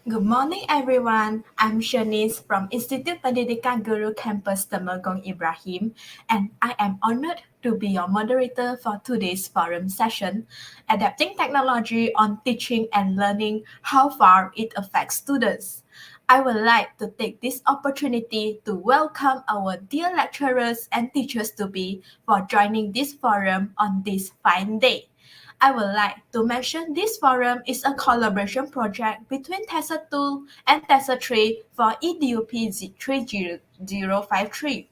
Good morning, everyone. I'm Shanice from Institute Pendidikan Guru Campus Temenggong Ibrahim, and I am honored to be your moderator for today's forum session, Adapting Technology on Teaching and Learning, How Far It Affects Students. I would like to take this opportunity to welcome our dear lecturers and teachers-to-be for joining this forum on this fine day. I would like to mention this forum is a collaboration project between TESA 2 and TESA 3 for EDUP 30053.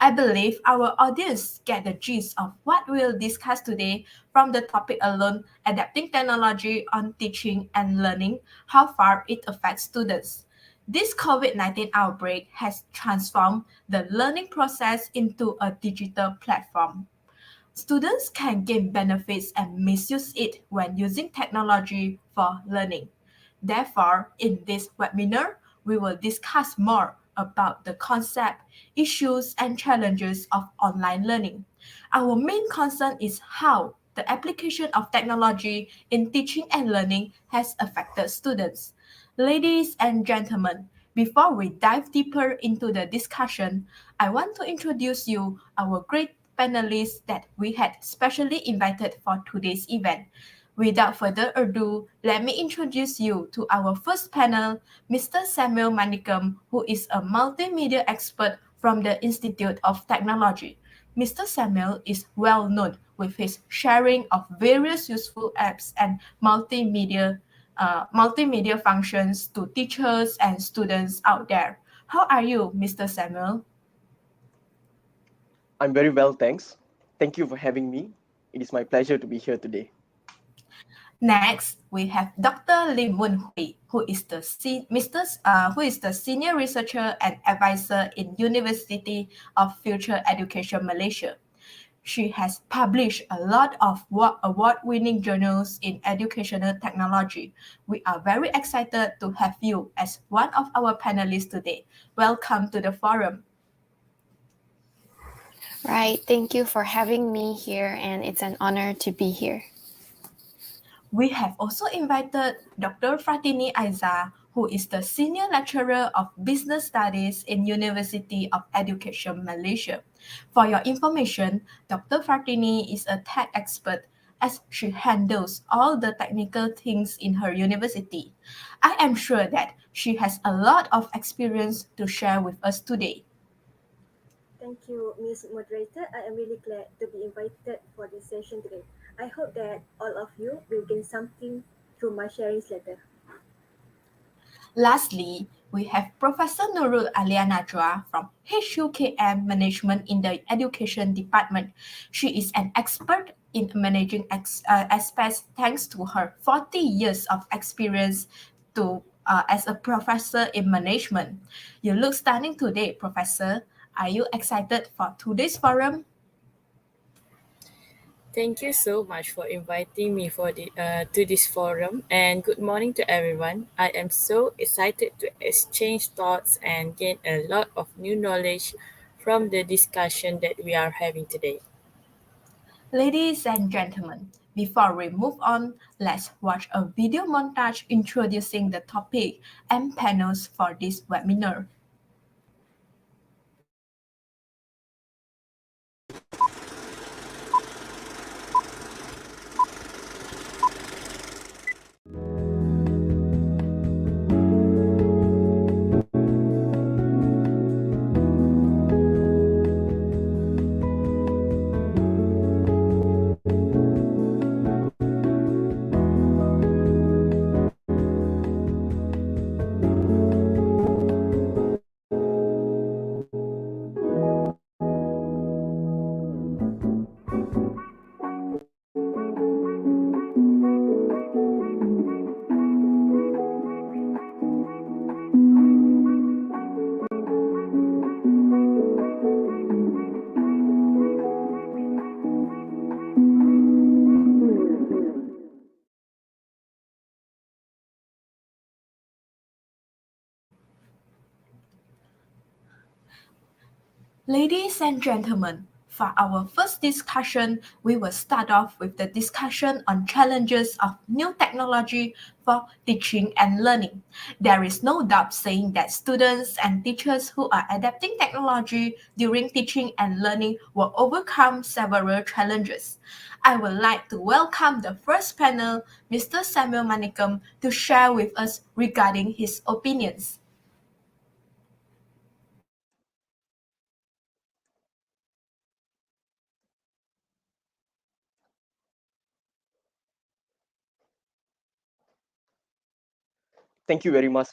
I believe our audience get the gist of what we'll discuss today from the topic alone, adapting technology on teaching and learning, how far it affects students. This COVID-19 outbreak has transformed the learning process into a digital platform. Students can gain benefits and misuse it when using technology for learning. Therefore, in this webinar, we will discuss more about the concept, issues, and challenges of online learning. Our main concern is how the application of technology in teaching and learning has affected students. Ladies and gentlemen, before we dive deeper into the discussion, I want to introduce you our great panelists that we had specially invited for today's event. Without further ado, let me introduce you to our first panel, Mr. Samuel Manicum, who is a multimedia expert from the Institute of Technology. Mr. Samuel is well known with his sharing of various useful apps and multimedia functions to teachers and students out there. How are you, Mr. Samuel? I'm very well, thanks. Thank you for having me. It is my pleasure to be here today. Next, we have Dr. Lim Moon Hui, who is the senior researcher and advisor in University of Future Education Malaysia. She has published a lot of award-winning journals in educational technology. We are very excited to have you as one of our panelists today. Welcome to the forum. Right, thank you for having me here, and it's an honor to be here. We have also invited Dr. Fratini Aiza, who is the Senior Lecturer of Business Studies in University of Education Malaysia. For your information, Dr. Fratini is a tech expert as she handles all the technical things in her university. I am sure that she has a lot of experience to share with us today. Thank you, Ms. Moderator. I am really glad to be invited for this session today. I hope that all of you will gain something through my sharings later. Lastly, we have Professor Nuru Alya Najwa from HUKM Management in the Education Department. She is an expert in managing aspects thanks to her 40 years of experience as a professor in management. You look stunning today, Professor. Are you excited for today's forum? Thank you so much for inviting me to this forum, and good morning to everyone. I am so excited to exchange thoughts and gain a lot of new knowledge from the discussion that we are having today. Ladies and gentlemen, before we move on, let's watch a video montage introducing the topic and panels for this webinar. Ladies and gentlemen, For our first discussion, we will start off with the discussion on challenges of new technology for teaching and learning. There is no doubt saying that students and teachers who are adapting technology during teaching and learning will overcome several challenges. I would like to welcome the first panel, Mr. Samuel Manicum, to share with us regarding his opinions. Thank you very much,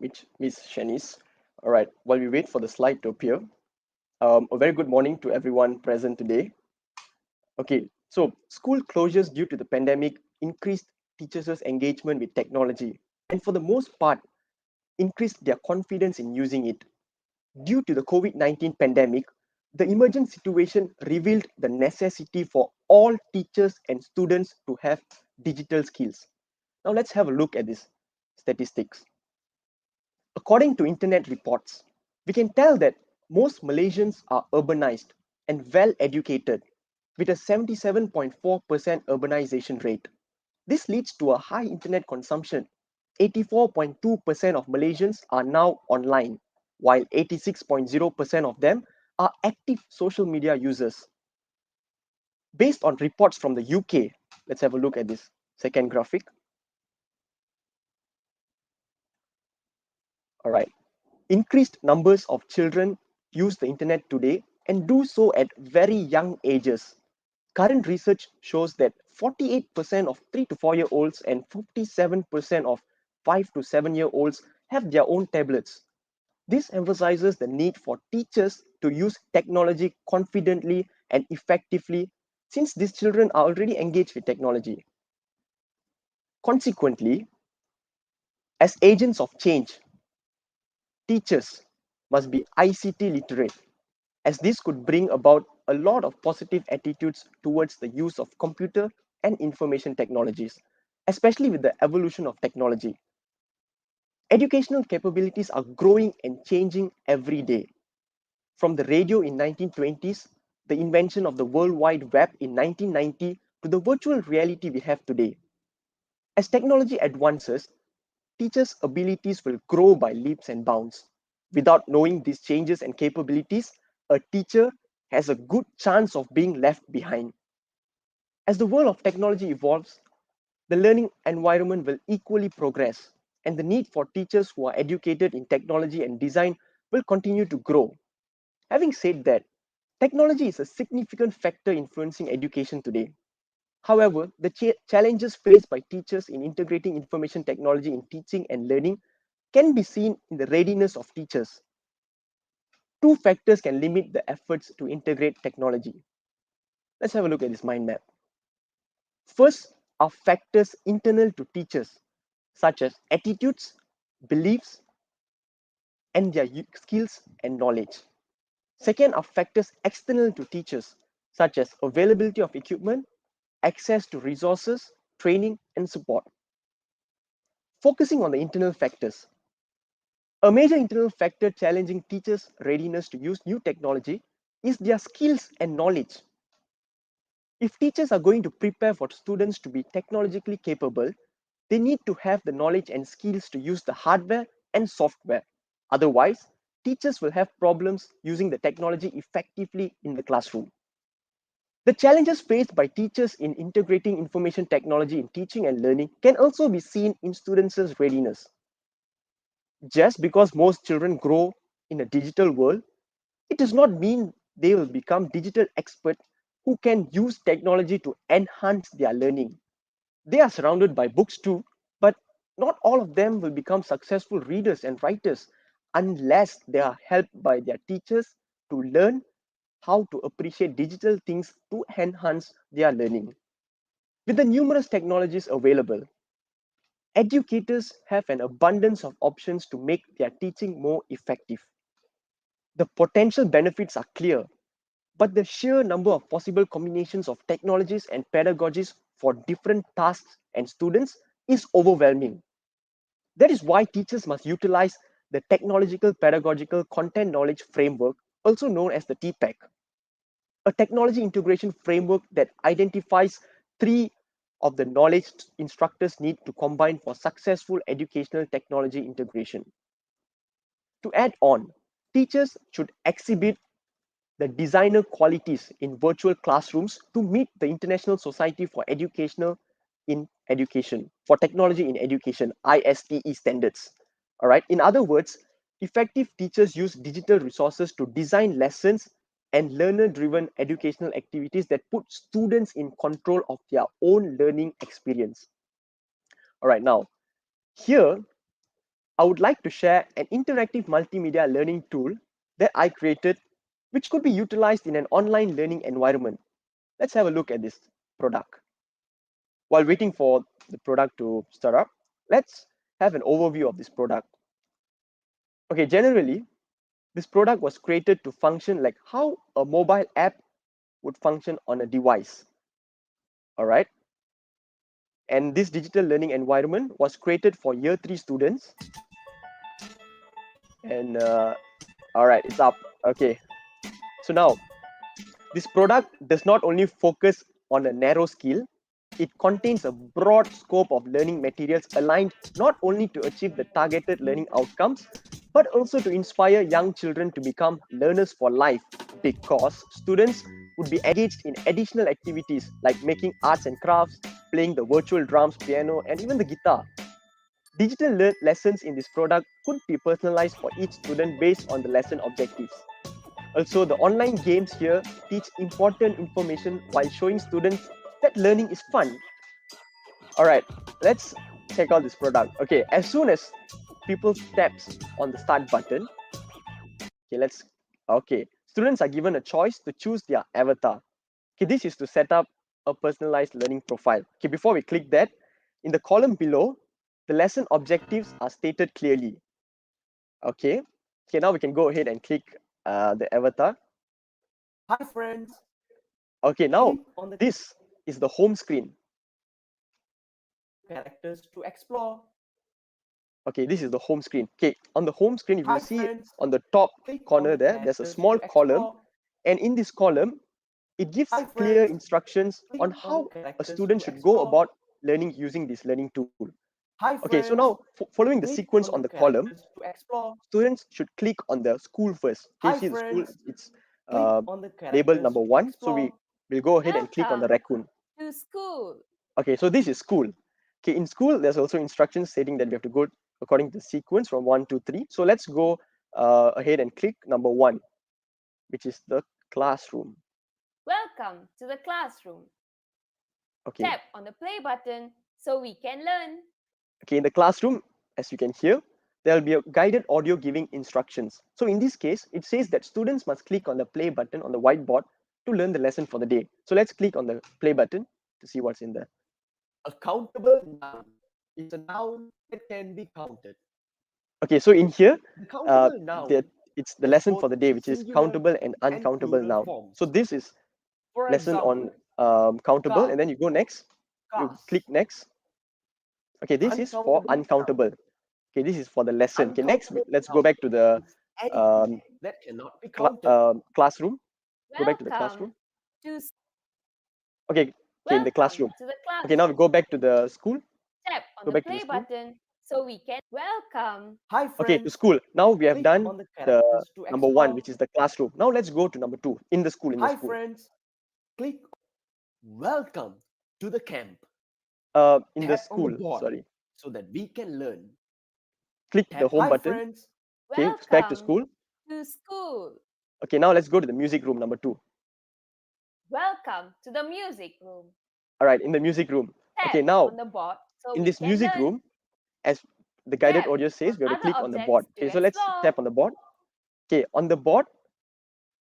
Miss Shanice. All right, while we wait for the slide to appear, a very good morning to everyone present today. Okay, so school closures due to the pandemic increased teachers' engagement with technology, and for the most part, increased their confidence in using it. Due to the COVID-19 pandemic, the emergent situation revealed the necessity for all teachers and students to have digital skills. Now let's have a look at these statistics. According to internet reports, we can tell that most Malaysians are urbanized and well educated with a 77.4% urbanization rate. This leads to a high internet consumption. 84.2% of Malaysians are now online, while 86.0% of them are active social media users. Based on reports from the UK, let's have a look at this second graphic. All right. Increased numbers of children use the internet today and do so at very young ages. Current research shows that 48% of 3 to 4 year olds and 57% of 5 to 7 year olds have their own tablets. This emphasizes the need for teachers to use technology confidently and effectively since these children are already engaged with technology. Consequently, as agents of change, teachers must be ICT literate, as this could bring about a lot of positive attitudes towards the use of computer and information technologies, especially with the evolution of technology. Educational capabilities are growing and changing every day. From the radio in 1920s, the invention of the World Wide Web in 1990 to the virtual reality we have today. As technology advances, teachers' abilities will grow by leaps and bounds. Without knowing these changes and capabilities, a teacher has a good chance of being left behind. As the world of technology evolves, the learning environment will equally progress, and the need for teachers who are educated in technology and design will continue to grow. Having said that, technology is a significant factor influencing education today. However, the challenges faced by teachers in integrating information technology in teaching and learning can be seen in the readiness of teachers. Two factors can limit the efforts to integrate technology. Let's have a look at this mind map. First are factors internal to teachers, such as attitudes, beliefs, and their skills and knowledge. Second are factors external to teachers, such as availability of equipment, access to resources, training, and support. Focusing on the internal factors. A major internal factor challenging teachers' readiness to use new technology is their skills and knowledge. If teachers are going to prepare for students to be technologically capable, they need to have the knowledge and skills to use the hardware and software. Otherwise, teachers will have problems using the technology effectively in the classroom. The challenges faced by teachers in integrating information technology in teaching and learning can also be seen in students' readiness. Just because most children grow in a digital world, it does not mean they will become digital experts who can use technology to enhance their learning. They are surrounded by books too, but not all of them will become successful readers and writers unless they are helped by their teachers to learn how to appreciate digital things to enhance their learning. With the numerous technologies available, educators have an abundance of options to make their teaching more effective. The potential benefits are clear, but the sheer number of possible combinations of technologies and pedagogies for different tasks and students is overwhelming. That is why teachers must utilize the Technological Pedagogical Content Knowledge Framework, also known as the TPEC. a technology integration framework that identifies three of the knowledge instructors need to combine for successful educational technology integration. To add on, teachers should exhibit the designer qualities in virtual classrooms to meet the International Society for Educational in Education, for Technology in Education, ISTE standards. All right. In other words, effective teachers use digital resources to design lessons and learner driven educational activities that put students in control of their own learning experience. All right. Now, here I would like to share an interactive multimedia learning tool that I created, which could be utilized in an online learning environment. Let's have a look at this product. While waiting for the product to start up, let's have an overview of this product. Okay, generally, this product was created to function like how a mobile app would function on a device. All right. And this digital learning environment was created for year 3 students. And all right, it's up. Okay. So now, this product does not only focus on a narrow skill, it contains a broad scope of learning materials aligned not only to achieve the targeted learning outcomes, but also to inspire young children to become learners for life because students would be engaged in additional activities like making arts and crafts, playing the virtual drums, piano, and even the guitar. Digital lessons in this product could be personalized for each student based on the lesson objectives. Also, the online games here teach important information while showing students that learning is fun. All right, let's check out this product. Okay, as soon as people taps on the start button, okay, students are given a choice to choose their avatar. Okay, this is to set up a personalized learning profile. Okay, before we click that, in the column below, the lesson objectives are stated clearly. Okay, now we can go ahead and click the avatar. Hi friends, Okay, now click on the this is the home screen. characters to explore. Okay, this is the home screen. Okay, on the home screen, if you Hi see friends, on the top click on corner the there, there's a characters small to column, explore. and in this column, it gives Hi clear friends, instructions click on on the how a characters student to should go explore. about learning using this learning tool. Hi Okay, so friends, now following the click sequence on on the the column, characters to explore. students should click on the school first. Okay, you Hi see the school, friends, it's click uh, on the labeled characters number to 1. So we explore. will go ahead and click on the Welcome raccoon. to school. Okay, so this is school. Okay, in school, there's also instructions stating that we have to go according to the sequence from 1 to 3. So let's go ahead and click number 1, which is the classroom. Welcome to the classroom. Okay, Tap on the play button so we can learn. okay, in the classroom, as you can hear, there will be a guided audio giving instructions. So in this case, it says that students must click on the play button on the whiteboard to learn the lesson for the day. So let's click on the play button to see what's in there. A countable noun is a noun that can be counted. Okay, so in here, The uh, countable that noun it's the has lesson for both the day, which is singular countable and and uncountable plural noun. So forms. this is For lesson on example, countable, and car, then you go next, you click cars. next. Okay, this is for Uncountable noun. uncountable. Okay, this is for the lesson. Okay, next Uncountable let's go noun back to the is anything um, that cannot be counted. classroom. Go back to the Welcome classroom. to Okay, okay, in the Welcome classroom. to the Okay, now we classroom. go back to the school. Tap on Go the back to the play school. button so we can welcome. Hi Okay, to friends, school. Now we have click done on the the characters to number 1, explore. which is the classroom. Now let's go to number 2, in the school. In the Hi school. friends, click welcome to the camp. In the Tap on the school. board Sorry. so that we can learn. Click the Tap home hi button. friends. Okay, it's back to Welcome school. to school. Okay, now let's go to the music room number 2. Welcome to the music room. All right, in the music room. Tap Okay, now on the board so in we this can music learn. room, as the guided Tap audio on says, we have to other click on the board. objects to Okay, so let's explore. tap on the board. Okay, on the board,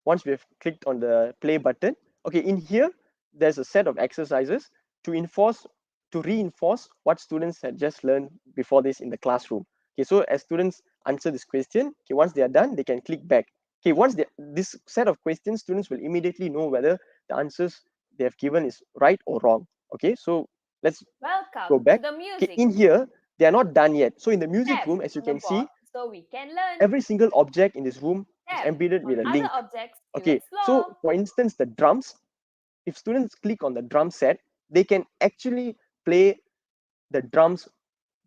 once we have clicked on the play button, okay, in here, there's a set of exercises to reinforce what students had just learned before this in the classroom. Okay, so as students answer this question, okay, once they are done, they can click back. Okay, this set of questions, students will immediately know whether the answers they have given is right or wrong. Okay, so let's go Welcome to back. the Okay, music in room. here, they are not done yet. So in the music Tap room, as you on the can board see, so we can learn. every single object in this room It's Tap embedded with on a other link. objects to Okay, so explore. for instance, the drums, if students click on the drum set, they can actually play the drums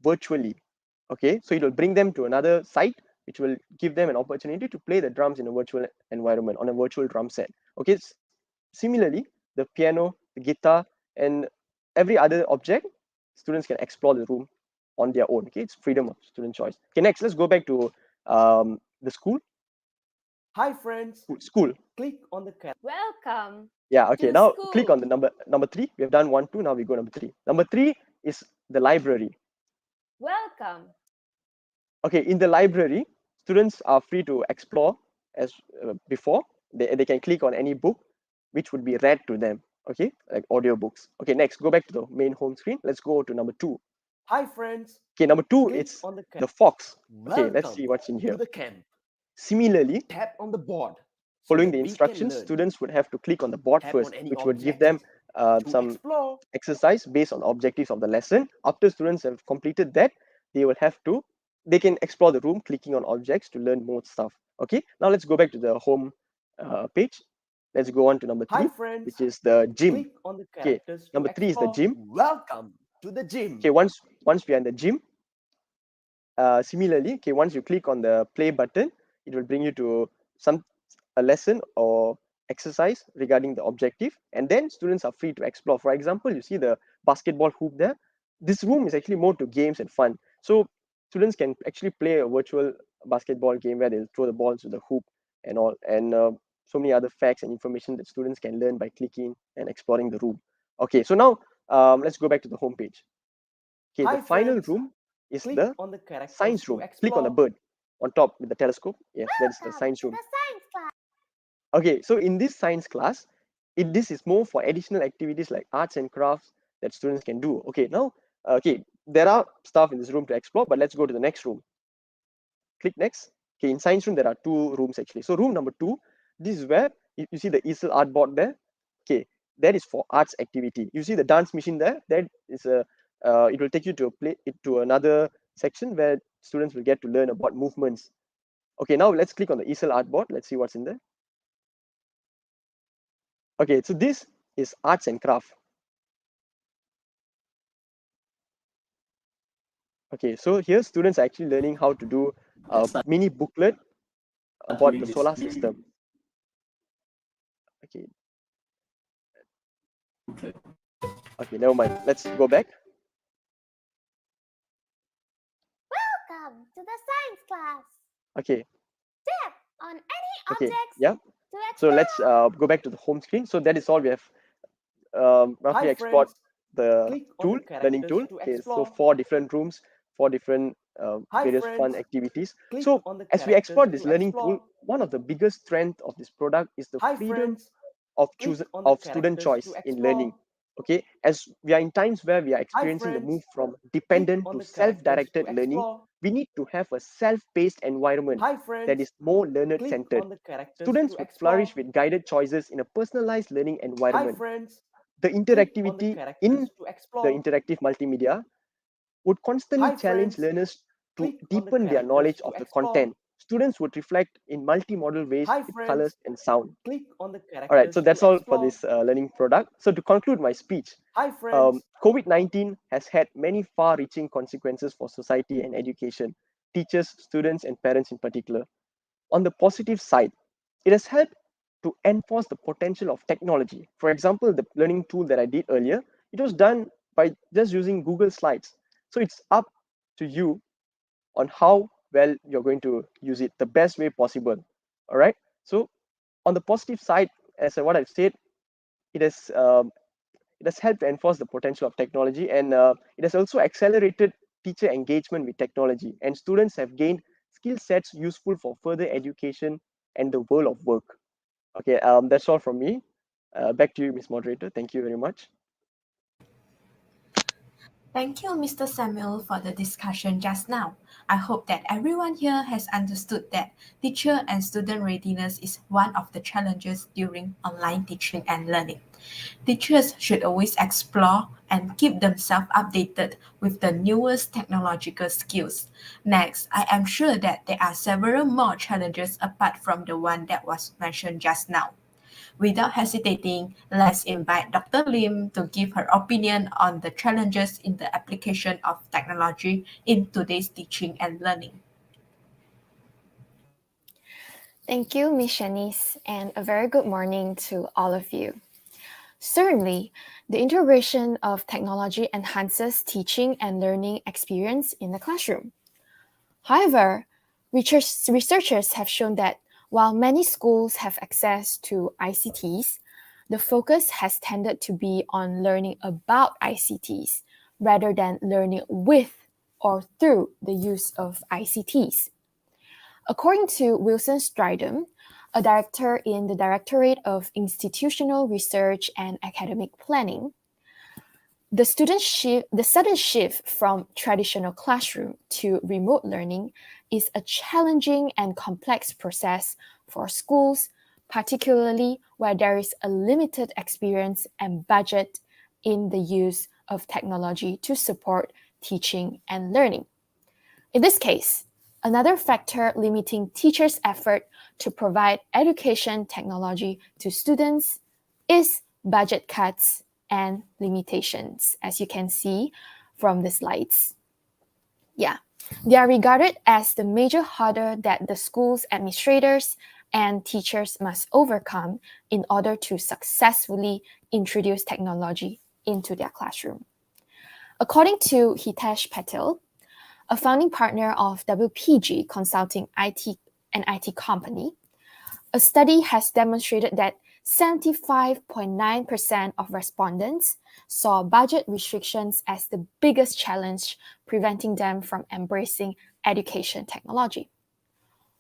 virtually. Okay, so it will bring them to another site which will give them an opportunity to play the drums in a virtual environment on a virtual drum set. Okay, similarly, the piano, the guitar, and every other object, students can explore the room on their own. Okay, it's freedom of student choice. Okay, next let's go back to the school. Hi friends, School. click on the Welcome Yeah, okay. to Now click on school. the number three. We have done 1, 2. Now we go number three. Number three is the library. Welcome. Okay, in the library, students are free to explore as before. They can click on any book which would be read to them. Okay, like audiobooks. Okay, next go back to the main home screen. Let's go to number two. Hi friends, Okay, number two, click it's on the the fox. Okay, let's Welcome see what's in to here. the camp. Similarly, Tap on the board so following that the we can instructions, learn. students would have to click on the board Tap on first, any which would give them object to some explore. exercise based on the objectives of the lesson. After students have completed that, they will have to they can explore the room clicking on objects to learn more stuff. Okay, now let's go back to the home page. Let's go on to number Hi three, friends, which is the gym. click on the Okay, characters to number three is the explore. gym. Welcome to the Okay, gym. once we are in the gym, similarly, okay, once you click on the play button, it will bring you to some a lesson or exercise regarding the objective, and then students are free to explore. For example, you see the basketball hoop there. This room is actually more to games and fun, so students can actually play a virtual basketball game where they'll throw the balls to the hoop and all, and so many other facts and information that students can learn by clicking and exploring the room. Okay, so now let's go back to the home page. Okay, the Hi final friends, room is click the on the characters science to room. Click on the explore. bird on top with the telescope. Yes, that's the Welcome science to room. the science class. Okay, so in this science class, this is more for additional activities like arts and crafts that students can do. Okay, now, okay, there are stuff in this room to explore, but let's go to the next room. Click next. Okay, in science room, there are two rooms actually. So room number two, this is where you see the easel art board there. Okay, that is for arts activity. You see the dance machine there. That is a it will take you to a play it to another section where students will get to learn about movements. Okay, now let's click on the easel art board. Let's see what's in there. Okay, so this is arts and craft. Okay, so here students are actually learning how to do a mini booklet about the solar system. Okay, okay, never mind. Let's go back. Welcome to the science class. Okay, Tap on any okay, objects yeah. to So let's explore. go back to the home screen. So that is all we have Hi roughly explored friends, the click on tool, the learning characters tool. to Okay, so explore. four different rooms, four different Hi various fun friends, activities. click So on the as we characters explore this to learning tool, explore. one of the biggest strengths of this product is the Hi freedom friends, of click choose on the of student characters to choice in learning. explore. Okay, as we are in times where we are Hi experiencing the move friends, from click dependent on to the characters to self-directed learning, explore. we need to have a self-paced environment Hi that friends, is more learner click centered. on the characters to Students would flourish explore. with guided choices in a personalized learning Hi environment. friends, The click on the interactivity in characters to the explore. interactive multimedia would constantly Hi challenge friends, learners to click on the deepen their characters knowledge to of the explore. content. Students would reflect in multimodal ways Hi with colors friends, and sound. click on the All right, so characters to that's all for explore. this learning product. So to conclude my speech, Hi friends, COVID-19 has had many far-reaching consequences for society and education, teachers, students, and parents in particular. On the positive side, it has helped to enforce the potential of technology. For example, the learning tool that I did earlier, it was done by just using Google Slides. So it's up to you on how well you're going to use it the best way possible. All right. So on the positive side, as what I've said, it has um, it has helped to enforce the potential of technology, and it has also accelerated teacher engagement with technology, and students have gained skill sets useful for further education and the world of work. Okay, that's all from me. Back to you, Miss Moderator. Thank you very much. Thank you, Mr. Samuel, for the discussion just now. I hope that everyone here has understood that teacher and student readiness is one of the challenges during online teaching and learning. Teachers should always explore and keep themselves updated with the newest technological skills. Next, I am sure that there are several more challenges apart from the one that was mentioned just now. Without hesitating, let's invite Dr. Lim to give her opinion on the challenges in the application of technology in today's teaching and learning. Thank you, Ms. Shanice, and a very good morning to all of you. Certainly, the integration of technology enhances teaching and learning experience in the classroom. However, researchers have shown that while many schools have access to ICTs, the focus has tended to be on learning about ICTs rather than learning with or through the use of ICTs. According to Wilson Stridham, a director in the Directorate of Institutional Research and Academic Planning, the sudden shift from traditional classroom to remote learning is a challenging and complex process for schools, particularly where there is a limited experience and budget in the use of technology to support teaching and learning. In this case, another factor limiting teachers' effort to provide education technology to students is budget cuts and limitations, as you can see from the slides. Yeah, they are regarded as the major hurdle that the school's administrators and teachers must overcome in order to successfully introduce technology into their classroom. According to Hitesh Patel, a founding partner of WPG Consulting an IT company, a study has demonstrated that 75.9% of respondents saw budget restrictions as the biggest challenge preventing them from embracing education technology.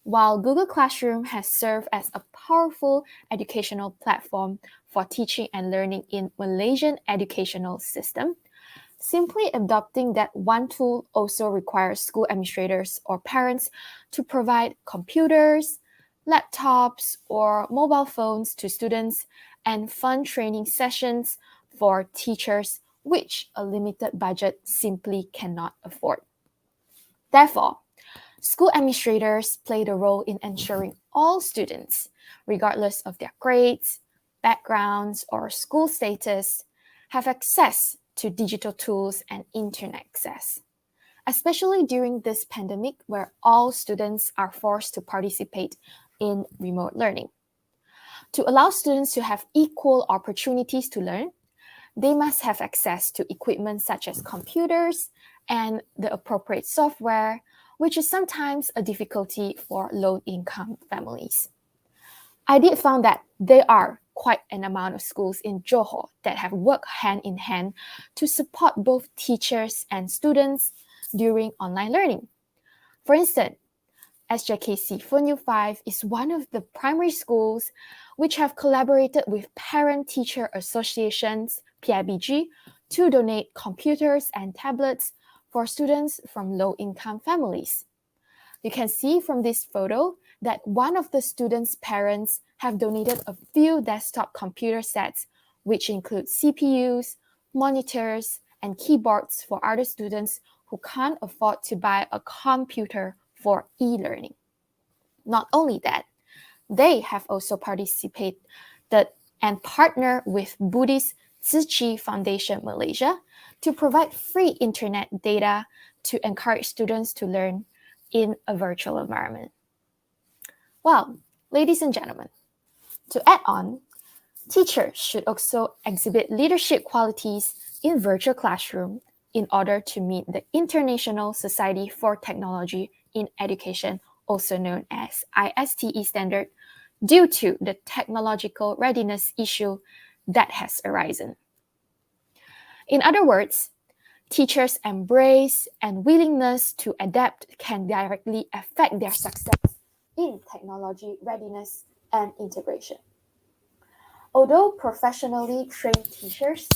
While Google Classroom has served as a powerful educational platform for teaching and learning in Malaysian educational system, simply adopting that one tool also requires school administrators or parents to provide computers, laptops, or mobile phones to students and fund training sessions for teachers, which a limited budget simply cannot afford. Therefore, school administrators play the role in ensuring all students, regardless of their grades, backgrounds, or school status, have access to digital tools and internet access, especially during this pandemic where all students are forced to participate in remote learning. To allow students to have equal opportunities to learn, they must have access to equipment such as computers and the appropriate software, which is sometimes a difficulty for low-income families. I did found that there are quite an amount of schools in Johor that have worked hand in hand to support both teachers and students during online learning. For instance, SJKC Funyu 5 is one of the primary schools which have collaborated with Parent-Teacher Associations, PIBG, to donate computers and tablets for students from low-income families. You can see from this photo that one of the students' parents have donated a few desktop computer sets, which include CPUs, monitors, and keyboards for other students who can't afford to buy a computer for e-learning. Not only that, they have also participated and partnered with Buddhist Tzu Chi Foundation Malaysia to provide free internet data to encourage students to learn in a virtual environment. Well, ladies and gentlemen, to add on, teachers should also exhibit leadership qualities in virtual classroom in order to meet the International Society for Technology in Education, also known as ISTE standard, due to the technological readiness issue that has arisen. In other words, teachers' embrace and willingness to adapt can directly affect their success in technology readiness and integration. Although professionally trained teachers,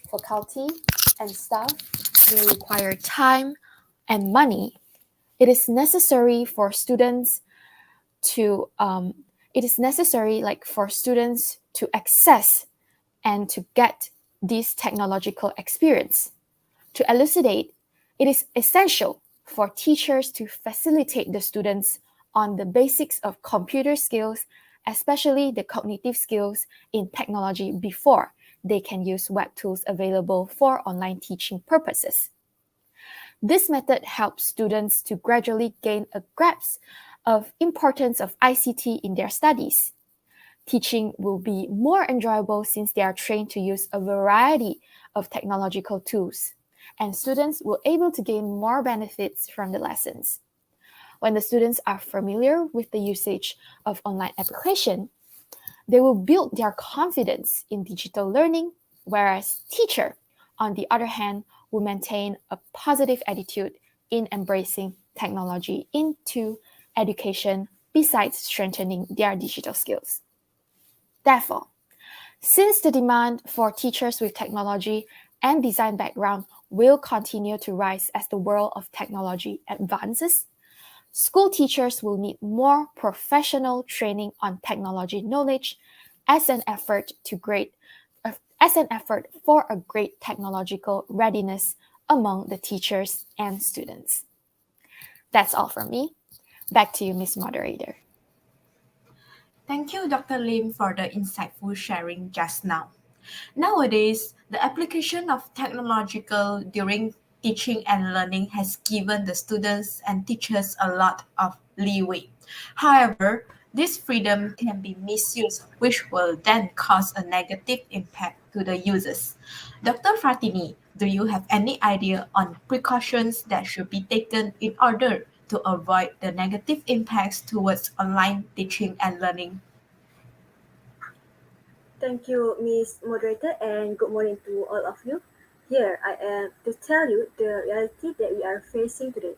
faculty, and staff may require time and money, it is necessary for students to access and to get this technological experience. To elucidate, it is essential for teachers to facilitate the students on the basics of computer skills, especially the cognitive skills in technology before they can use web tools available for online teaching purposes. This method helps students to gradually gain a grasp of importance of ICT in their studies. Teaching will be more enjoyable since they are trained to use a variety of technological tools, and students will able to gain more benefits from the lessons. When the students are familiar with the usage of online application, they will build their confidence in digital learning, whereas teacher, on the other hand, will maintain a positive attitude in embracing technology into education besides strengthening their digital skills. Therefore, since the demand for teachers with technology and design background will continue to rise as the world of technology advances, school teachers will need more professional training on technology knowledge as an effort for a great technological readiness among the teachers and students. That's all from me. Back to you, Ms. Moderator. Thank you, Dr. Lim, for the insightful sharing just now. Nowadays, the application of technological during teaching and learning has given the students and teachers a lot of leeway. However, this freedom can be misused, which will then cause a negative impact to the users. Dr. Fatini, do you have any idea on precautions that should be taken in order to avoid the negative impacts towards online teaching and learning? Thank you, Miss Moderator, and good morning to all of you. Here I am to tell you the reality that we are facing today.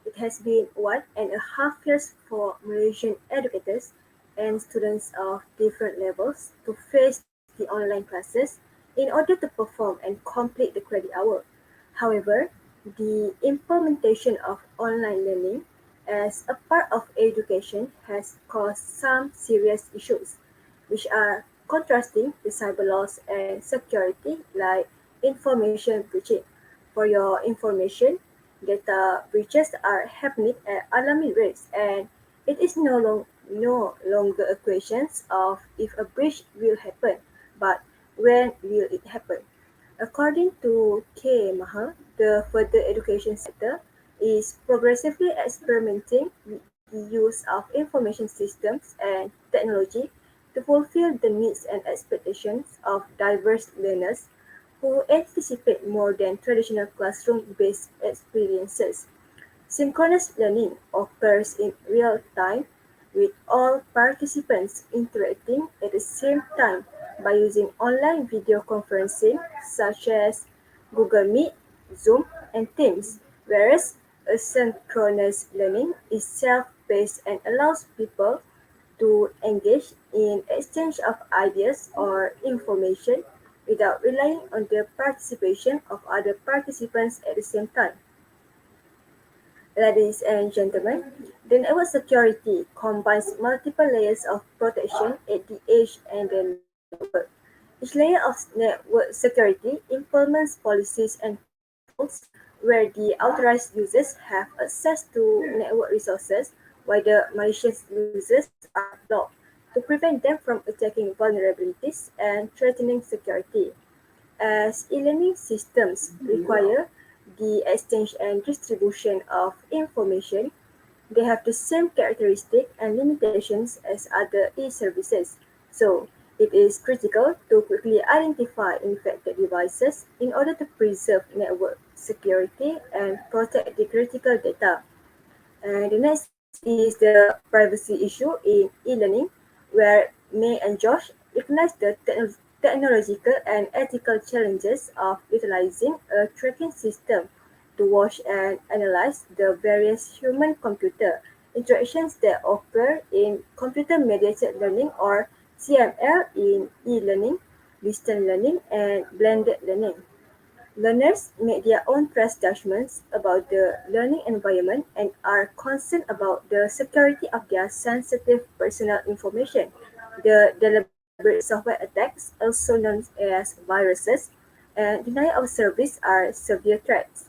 It has been 1.5 years for Malaysian educators and students of different levels to face the online classes in order to perform and complete the credit hour. However, the implementation of online learning as a part of education has caused some serious issues, which are contrasting the cyber laws and security like information breaching. For your information, data breaches are happening at alarming rates, and it is no longer a question of if a breach will happen, but when will it happen. According to K. Mahal, the further education sector is progressively experimenting with the use of information systems and technology to fulfill the needs and expectations of diverse learners who anticipate more than traditional classroom-based experiences. Synchronous learning occurs in real time with all participants interacting at the same time by using online video conferencing such as Google Meet, Zoom, and Teams, whereas asynchronous learning is self-paced and allows people to engage in exchange of ideas or information without relying on the participation of other participants at the same time. Ladies and gentlemen, the network security combines multiple layers of protection at the edge and the lower level. Each layer of network security implements policies and controls where the authorized users have access to network resources while the malicious users are blocked to prevent them from attacking vulnerabilities and threatening security. As e-learning systems require the exchange and distribution of information, they have the same characteristics and limitations as other e-services. So, it is critical to quickly identify infected devices in order to preserve network security and protect the critical data. And the next is the privacy issue in e-learning, where May and Josh recognize the technological and ethical challenges of utilizing a tracking system to watch and analyze the various human-computer interactions that occur in computer-mediated learning or CML in e-learning, distance learning, and blended learning. Learners make their own fresh judgments about the learning environment and are concerned about the security of their sensitive personal information. The deliberate software attacks, also known as viruses, and denial of service are severe threats.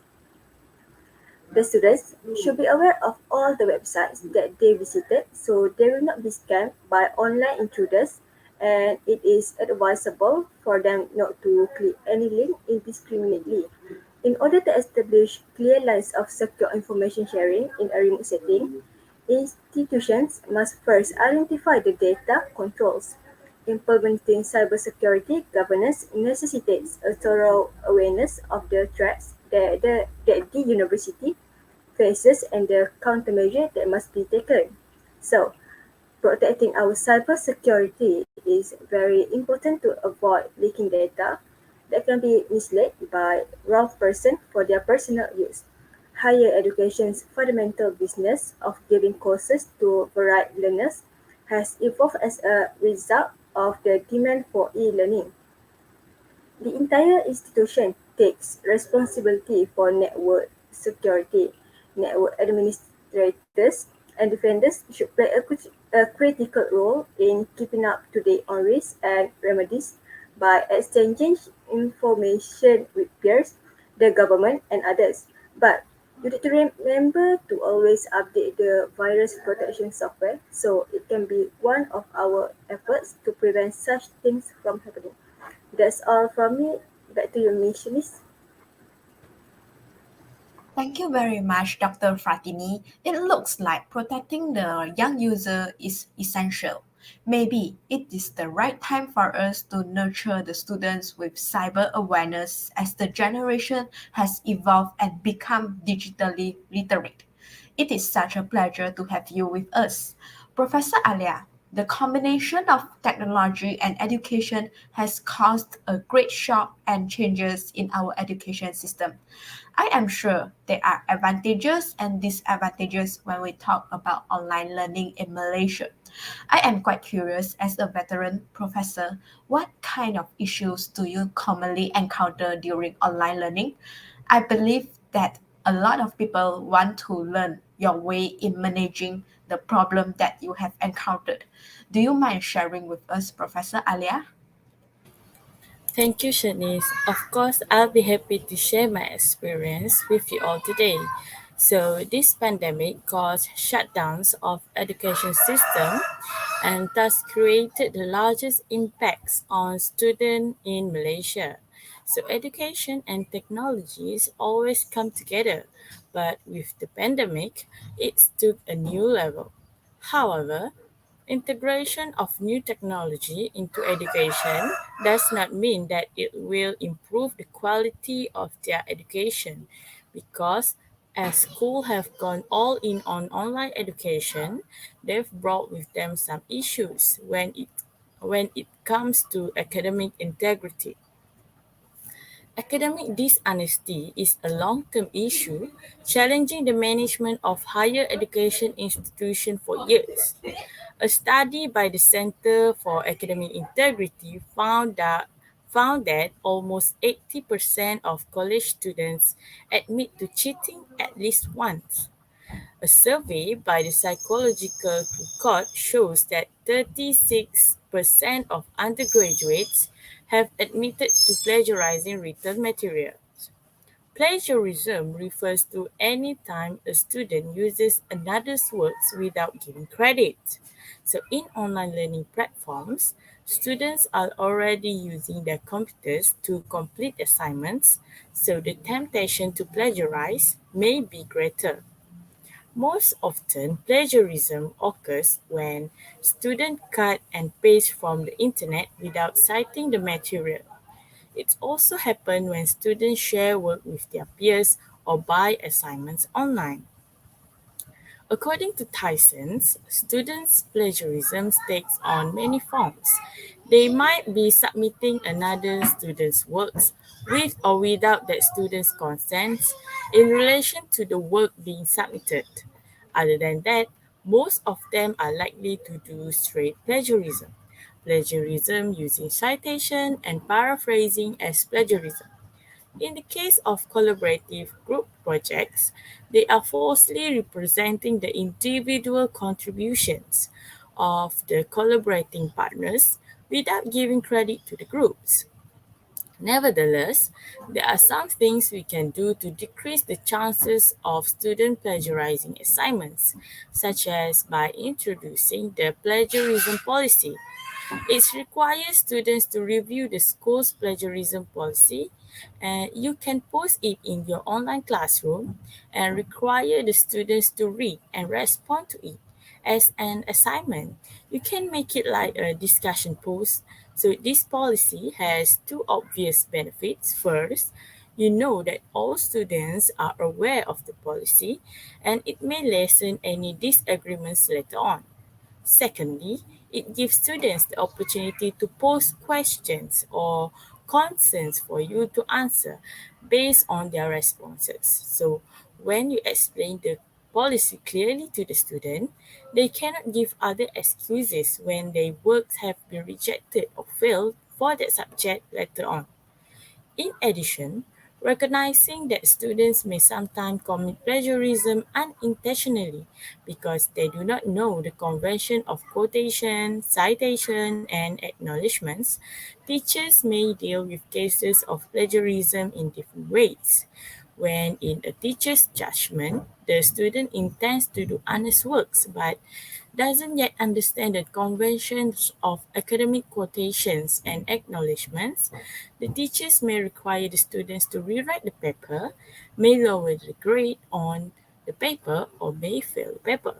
The students should be aware of all the websites that they visited so they will not be scammed by online intruders, and it is advisable for them not to click any link indiscriminately. In order to establish clear lines of secure information sharing in a remote setting, institutions must first identify the data controls. Implementing cybersecurity governance necessitates a thorough awareness of the threats that the university faces and the countermeasures that must be taken. So, protecting our cybersecurity is very important to avoid leaking data that can be misled by wrong person for their personal use. Higher education's fundamental business of giving courses to varied learners has evolved as a result of the demand for e-learning. The entire institution takes responsibility for network security. Network administrators and defenders should play a critical role in keeping up to date on risks and remedies by exchanging information with peers, the government, and others. But you need to remember to always update the virus protection software so it can be one of our efforts to prevent such things from happening. That's all from me. Back to you, Miss Shanice. Thank you very much, Dr. Fratini. It looks like protecting the young user is essential. Maybe it is the right time for us to nurture the students with cyber awareness as the generation has evolved and become digitally literate. It is such a pleasure to have you with us. Professor Alya, the combination of technology and education has caused a great shock and changes in our education system. I am sure there are advantages and disadvantages when we talk about online learning in Malaysia. I am quite curious as a veteran professor, what kind of issues do you commonly encounter during online learning? I believe that a lot of people want to learn your way in managing the problem that you have encountered. Do you mind sharing with us, Professor Alia? Thank you, Shanice. Of course, I'll be happy to share my experience with you all today. So, this pandemic caused shutdowns of education system and thus created the largest impacts on students in Malaysia. So, education and technologies always come together, but with the pandemic, it took a new level. However, integration of new technology into education does not mean that it will improve the quality of their education because as schools have gone all in on online education, they've brought with them some issues when it comes to academic integrity. Academic dishonesty is a long-term issue challenging the management of higher education institutions for years. A study by the Center for Academic Integrity found that almost 80% of college students admit to cheating at least once. A survey by the Psychological Record shows that 36% of undergraduates have admitted to plagiarizing written materials. Plagiarism refers to any time a student uses another's works without giving credit. So, in online learning platforms, students are already using their computers to complete assignments, so the temptation to plagiarize may be greater. Most often, plagiarism occurs when students cut and paste from the internet without citing the material. It also happens when students share work with their peers or buy assignments online. According to Tyson's, students' plagiarism takes on many forms. They might be submitting another student's works with or without that student's consent in relation to the work being submitted. Other than that, most of them are likely to do straight plagiarism. Plagiarism using citation and paraphrasing as plagiarism. In the case of collaborative group projects, they are falsely representing the individual contributions of the collaborating partners without giving credit to the groups. Nevertheless, there are some things we can do to decrease the chances of student plagiarizing assignments, such as by introducing the plagiarism policy. It requires students to review the school's plagiarism policy, and you can post it in your online classroom and require the students to read and respond to it as an assignment. You can make it like a discussion post. So this policy has two obvious benefits. First, you know that all students are aware of the policy and it may lessen any disagreements later on. Secondly, it gives students the opportunity to pose questions or concerns for you to answer based on their responses. So, when you explain the policy clearly to the student, they cannot give other excuses when their works have been rejected or failed for that subject later on. In addition, recognizing that students may sometimes commit plagiarism unintentionally because they do not know the convention of quotation, citation, and acknowledgements, teachers may deal with cases of plagiarism in different ways. When in a teacher's judgment, the student intends to do honest works but doesn't yet understand the conventions of academic quotations and acknowledgements, the teachers may require the students to rewrite the paper, may lower the grade on the paper, or may fail the paper.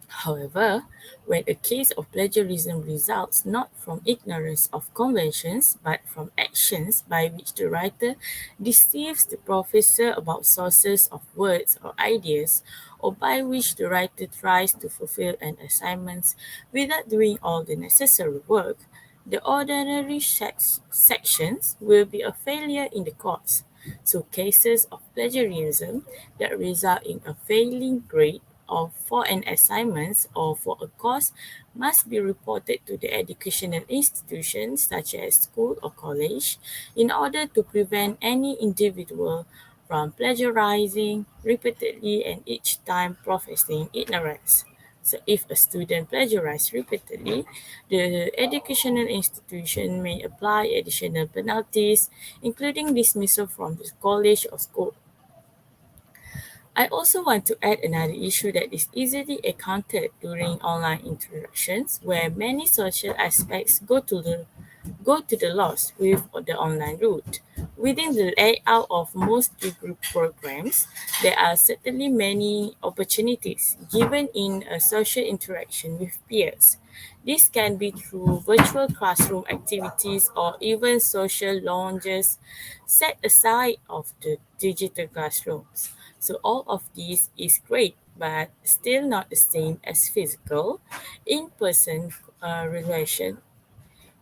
However, when a case of plagiarism results not from ignorance of conventions but from actions by which the writer deceives the professor about sources of words or ideas, or by which the writer tries to fulfill an assignment without doing all the necessary work, the ordinary sections will be a failure in the course. So cases of plagiarism that result in a failing grade or for an assignment or for a course must be reported to the educational institution such as school or college in order to prevent any individual from plagiarizing repeatedly and each time professing ignorance. So if a student plagiarizes repeatedly, the educational institution may apply additional penalties, including dismissal from the college or school. I also want to add another issue that is easily encountered during online interactions where many social aspects go to the loss with the online route. Within the layout of most degree programs, there are certainly many opportunities given in a social interaction with peers. This can be through virtual classroom activities or even social lounges set aside of the digital classrooms. So all of this is great, but still not the same as physical, in-person relation.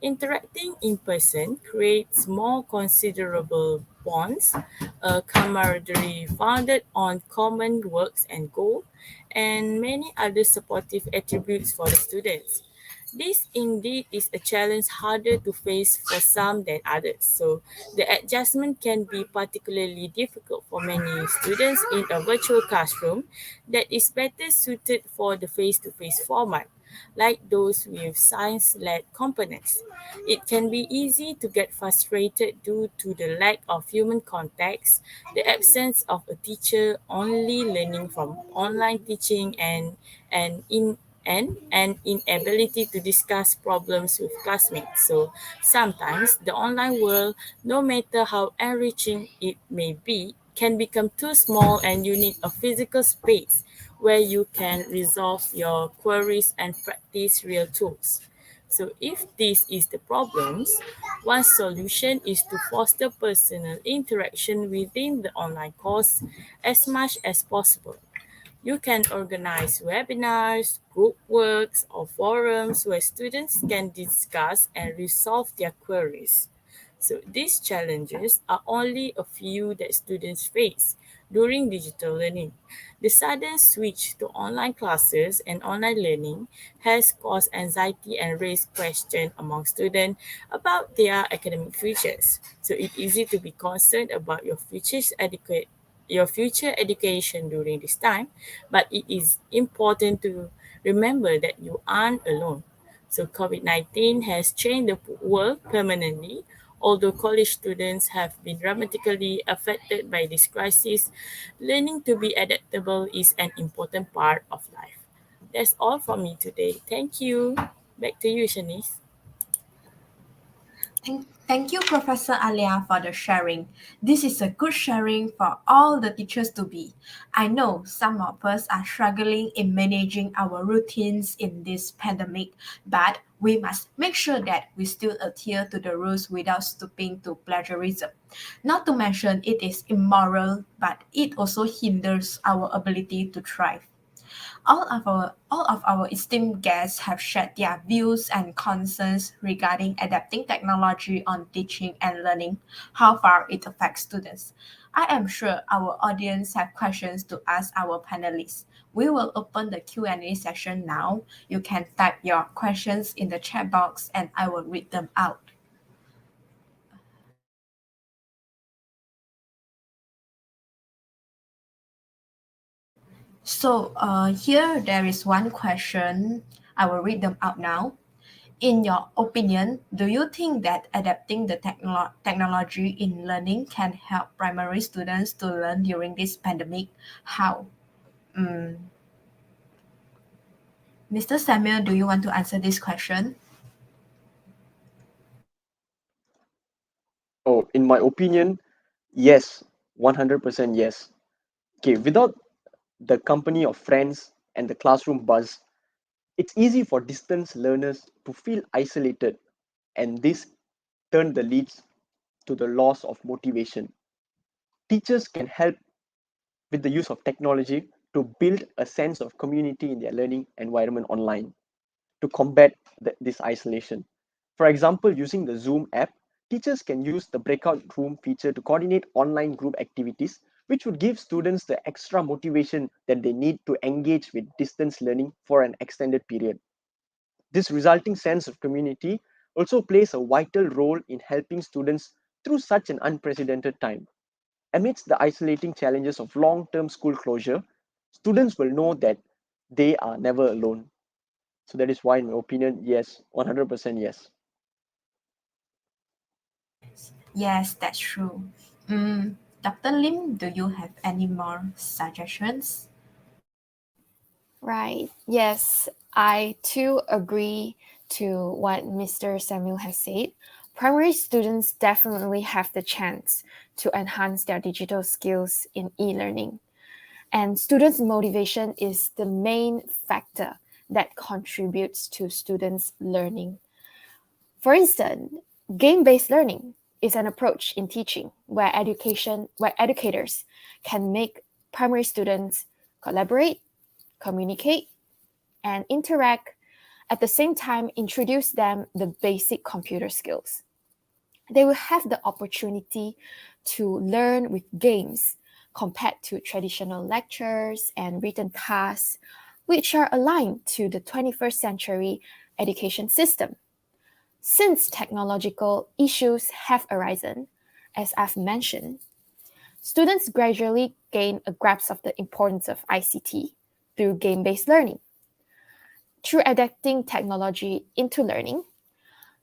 Interacting in person creates more considerable bonds, a camaraderie founded on common works and goals, and many other supportive attributes for the students. This indeed is a challenge harder to face for some than others. So the adjustment can be particularly difficult for many students in a virtual classroom that is better suited for the face-to-face format, like those with science-led components. It can be easy to get frustrated due to the lack of human context, the absence of a teacher, only learning from online teaching, and an inability to discuss problems with classmates. So sometimes the online world, no matter how enriching it may be, can become too small and you need a physical space where you can resolve your queries and practice real tools. So if this is the problems, one solution is to foster personal interaction within the online course as much as possible. You can organize webinars, group works, or forums where students can discuss and resolve their queries. So these challenges are only a few that students face, during digital learning. The sudden switch to online classes and online learning has caused anxiety and raised questions among students about their academic futures. So it's easy to be concerned about your future education during this time, but it is important to remember that you aren't alone. So COVID-19 has changed the world permanently. Although college students have been dramatically affected by this crisis, learning to be adaptable is an important part of life. That's all from me today. Thank you. Back to you, Shanice. Thank you, Professor Alya, for the sharing. This is a good sharing for all the teachers to be. I know some of us are struggling in managing our routines in this pandemic, but we must make sure that we still adhere to the rules without stooping to plagiarism. Not to mention, it is immoral, but it also hinders our ability to thrive. All of our esteemed guests have shared their views and concerns regarding adapting technology on teaching and learning, how far it affects students. I am sure our audience have questions to ask our panelists. We will open the Q&A session now. You can type your questions in the chat box and I will read them out. So here there is one question. I will read them out now. In your opinion, do you think that adapting the technology in learning can help primary students to learn during this pandemic? How? Mm, Mr. Samuel, do you want to answer this question? Oh, in my opinion, yes, 100% yes. Okay, without the company of friends and the classroom buzz, it's easy for distance learners to feel isolated, and this turn the leads to the loss of motivation. Teachers can help with the use of technology to build a sense of community in their learning environment online to combat this isolation. For example, using the Zoom app, teachers can use the breakout room feature to coordinate online group activities, which would give students the extra motivation that they need to engage with distance learning for an extended period. This resulting sense of community also plays a vital role in helping students through such an unprecedented time. Amidst the isolating challenges of long term school closure, students will know that they are never alone. So that is why, in my opinion, yes, 100% yes. Yes, that's true. Dr. Lim, do you have any more suggestions? Right. Yes, I too agree to what Mr. Samuel has said. Primary students definitely have the chance to enhance their digital skills in e learning. And students' motivation is the main factor that contributes to students' learning. For instance, game-based learning is an approach in teaching where educators can make primary students collaborate, communicate, and interact, at the same time introduce them the basic computer skills. They will have the opportunity to learn with games compared to traditional lectures and written tasks, which are aligned to the 21st century education system. Since technological issues have arisen, as I've mentioned, students gradually gain a grasp of the importance of ICT through game based learning. Through adapting technology into learning,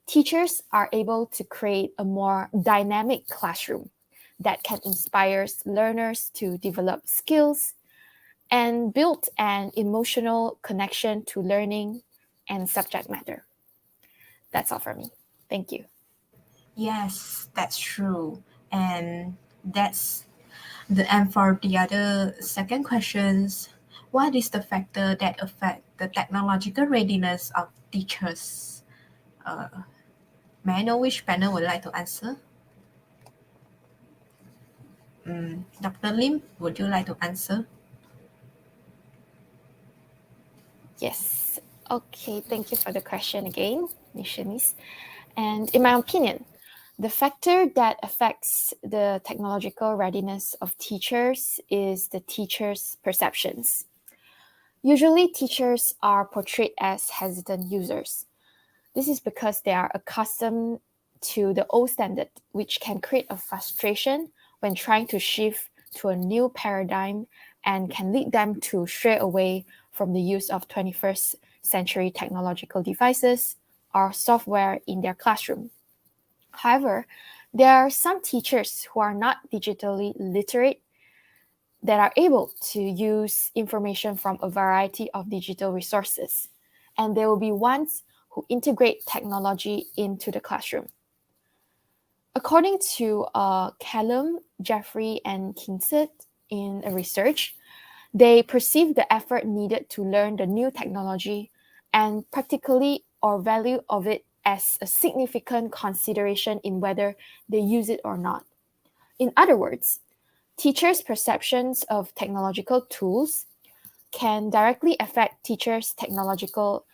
teachers are able to create a more dynamic classroom that can inspire learners to develop skills and build an emotional connection to learning and subject matter. That's all for me. Thank you. Yes, that's true. And that's and for the other second questions, what is the factor that affect the technological readiness of teachers? Uh, may I know which panel would like to answer? Dr. Lim, would you like to answer? Yes. Okay, thank you for the question again, Ms. Shanice. And in my opinion, The factor that affects the technological readiness of teachers is the teachers' perceptions. Usually, teachers are portrayed as hesitant users. This is because they are accustomed to the old standard, which can create a frustration when trying to shift to a new paradigm and can lead them to stray away from the use of 21st century technological devices or software in their classroom. However, there are some teachers who are not digitally literate that are able to use information from a variety of digital resources, and there will be ones who integrate technology into the classroom. According to Callum, Jeffrey, and Kinset in a research, they perceive the effort needed to learn the new technology and practically or value of it as a significant consideration in whether they use it or not. In other words, teachers' perceptions of technological tools can directly affect teachers' technological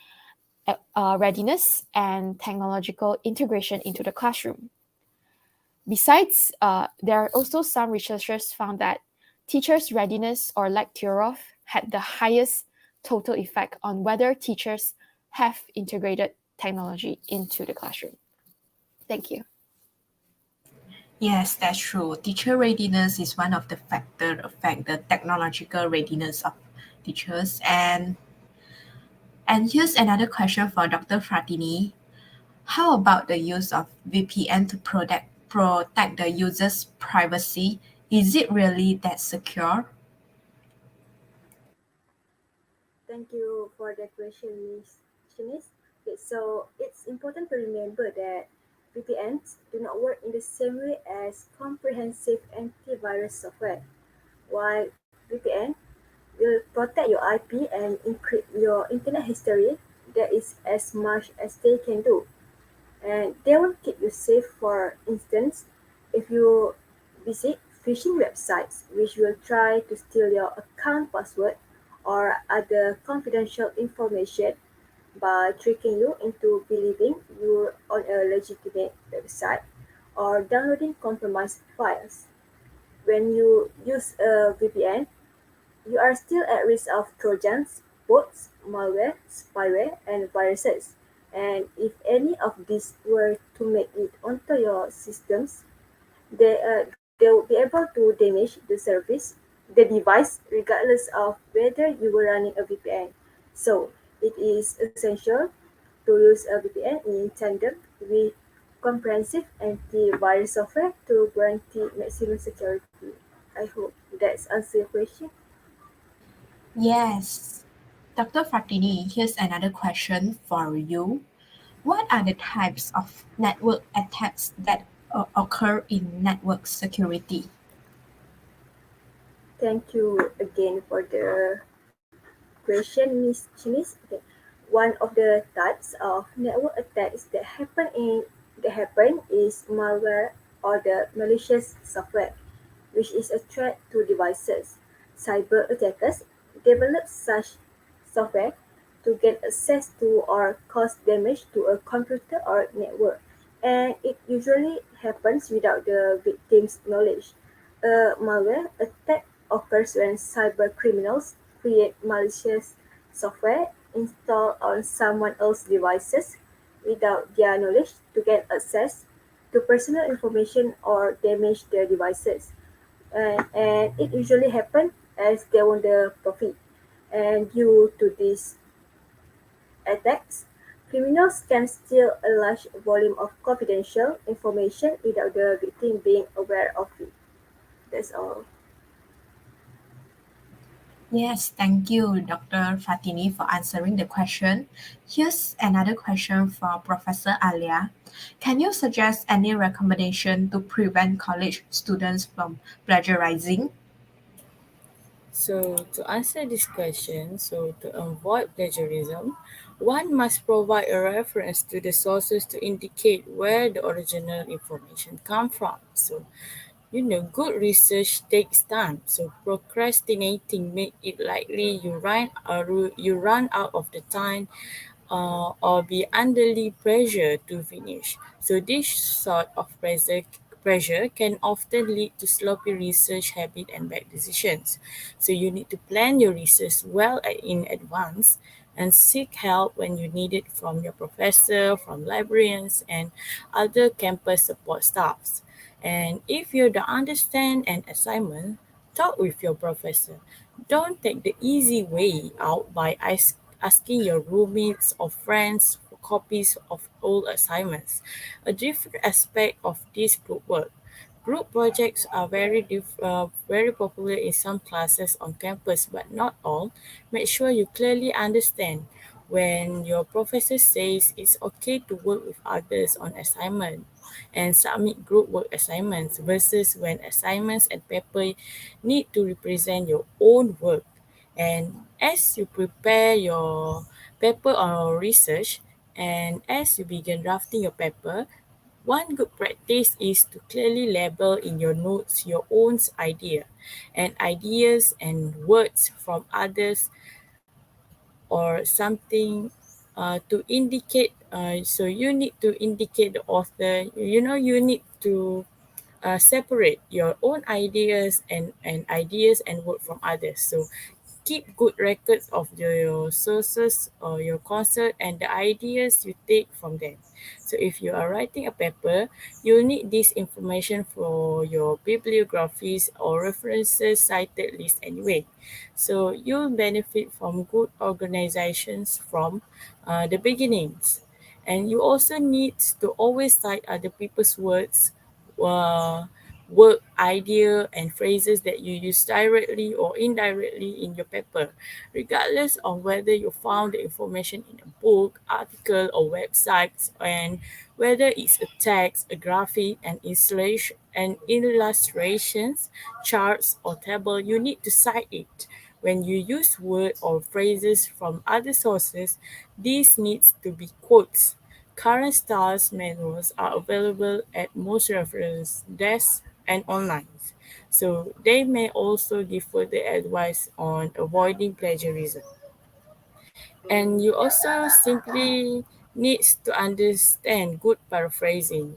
readiness and technological integration into the classroom. Besides, there are also some researchers found that teachers' readiness or lack thereof had the highest total effect on whether teachers have integrated technology into the classroom. Thank you. Yes, that's true. Teacher readiness is one of the factors affect the technological readiness of teachers. And here's another question for Dr. Fratini. How about the use of VPN to protect the user's privacy? Is it really that secure? Thank you for the question, Ms. Shanice. Okay, so it's important to remember that VPNs do not work in the same way as comprehensive antivirus software. While VPN will protect your IP and encrypt your internet history, that is as much as they can do. And they will keep you safe. For instance, if you visit phishing websites which will try to steal your account password or other confidential information by tricking you into believing you're on a legitimate website or downloading compromised files. When you use a VPN, you are still at risk of trojans, bots, malware, spyware, and viruses. And if any of these were to make it onto your systems, they will be able to damage the device, regardless of whether you were running a VPN. So it is essential to use a VPN in tandem with comprehensive antivirus software to guarantee maximum security. I hope that's answer your question. Yes. Dr. Fratini, here's another question for you. What are the types of network attacks that occur in network security? Thank you again for the question, Miss Chinis. Okay. One of the types of network attacks that happen is malware or the malicious software, which is a threat to devices. Cyber attackers develop such software to gain access to or cause damage to a computer or network, and it usually happens without the victim's knowledge. A malware attack occurs when cyber criminals create malicious software installed on someone else's devices without their knowledge to get access to personal information or damage their devices. And it usually happens as they want the profit. And due to these attacks, criminals can steal a large volume of confidential information without the victim being aware of it. That's all. Yes, thank you, Dr. Fatini, for answering the question. Here's another question for Professor Alya. Can you suggest any recommendation to prevent college students from plagiarizing? So, to answer this question, to avoid plagiarism, one must provide a reference to the sources to indicate where the original information come from. So, good research takes time. So, procrastinating make it likely you run out of the time or be unduly pressure to finish. So this sort of pressure can often lead to sloppy research habit and bad decisions. So you need to plan your research well in advance and seek help when you need it from your professor, from librarians, and other campus support staffs. And if you don't understand an assignment, talk with your professor. Don't take the easy way out by asking your roommates or friends for copies of old assignments. A different aspect of this group work. Group projects are very popular in some classes on campus, but not all. Make sure you clearly understand when your professor says it's okay to work with others on assignment and submit group work assignments versus when assignments and paper need to represent your own work. And as you prepare your paper or research, and as you begin drafting your paper, one good practice is to clearly label in your notes your own idea and ideas and words from others or something to indicate. So you need to indicate the author. You need to separate your own ideas and ideas and work from others. So keep good records of your sources or your concept and the ideas you take from them. So if you are writing a paper, you'll need this information for your bibliographies or references cited list anyway. So you'll benefit from good organizations from the beginnings. And you also need to always cite other people's words, uh, work, idea, and phrases that you use directly or indirectly in your paper, regardless of whether you found the information in a book, article, or websites, and whether it's a text, a graphic, illustrations, charts, or table, you need to cite it. When you use words or phrases from other sources, these needs to be quotes. Current styles manuals are available at most reference desks and online. So they may also give further advice on avoiding plagiarism. And you also simply needs to understand good paraphrasing.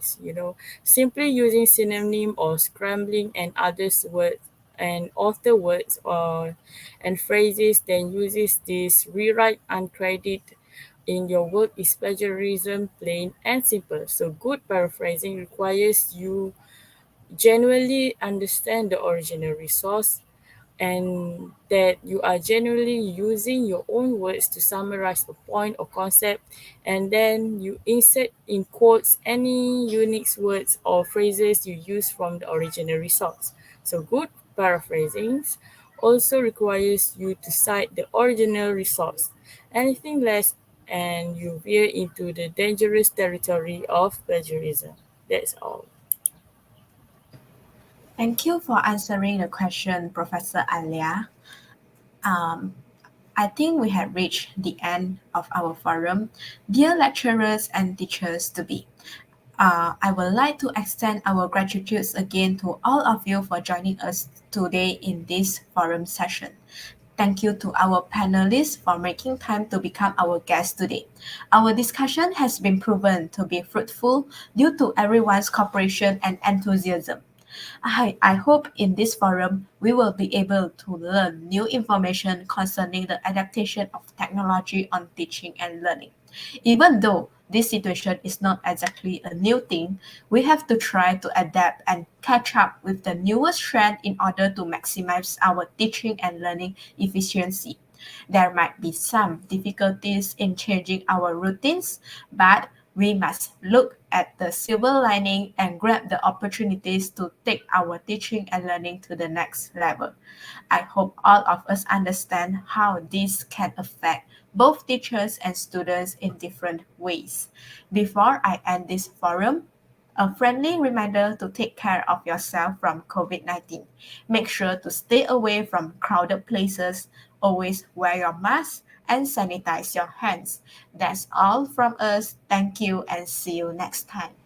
Simply using synonym or scrambling and others words and author words or and phrases then uses this rewrite uncredited in your work is plagiarism plain and simple. So good paraphrasing requires you genuinely understand the original resource and that you are genuinely using your own words to summarize a point or concept, and then you insert in quotes any unique words or phrases you use from the original resource. So good paraphrasing also requires you to cite the original resource. Anything less and you veer into the dangerous territory of plagiarism. That's all. Thank you for answering the question, Professor Alya. Um, I think we have reached the end of our forum. Dear lecturers and teachers to be, I would like to extend our gratitude again to all of you for joining us today in this forum session. Thank you to our panelists for making time to become our guests today. Our discussion has been proven to be fruitful due to everyone's cooperation and enthusiasm. I hope in this forum we will be able to learn new information concerning the adaptation of technology on teaching and learning. Even though this situation is not exactly a new thing, we have to try to adapt and catch up with the newest trend in order to maximize our teaching and learning efficiency. There might be some difficulties in changing our routines, but we must look at the silver lining and grab the opportunities to take our teaching and learning to the next level. I hope all of us understand how this can affect both teachers and students in different ways. Before I end this forum, a friendly reminder to take care of yourself from COVID 19. Make sure to stay away from crowded places, always wear your mask, and sanitize your hands. That's all from us. Thank you and see you next time.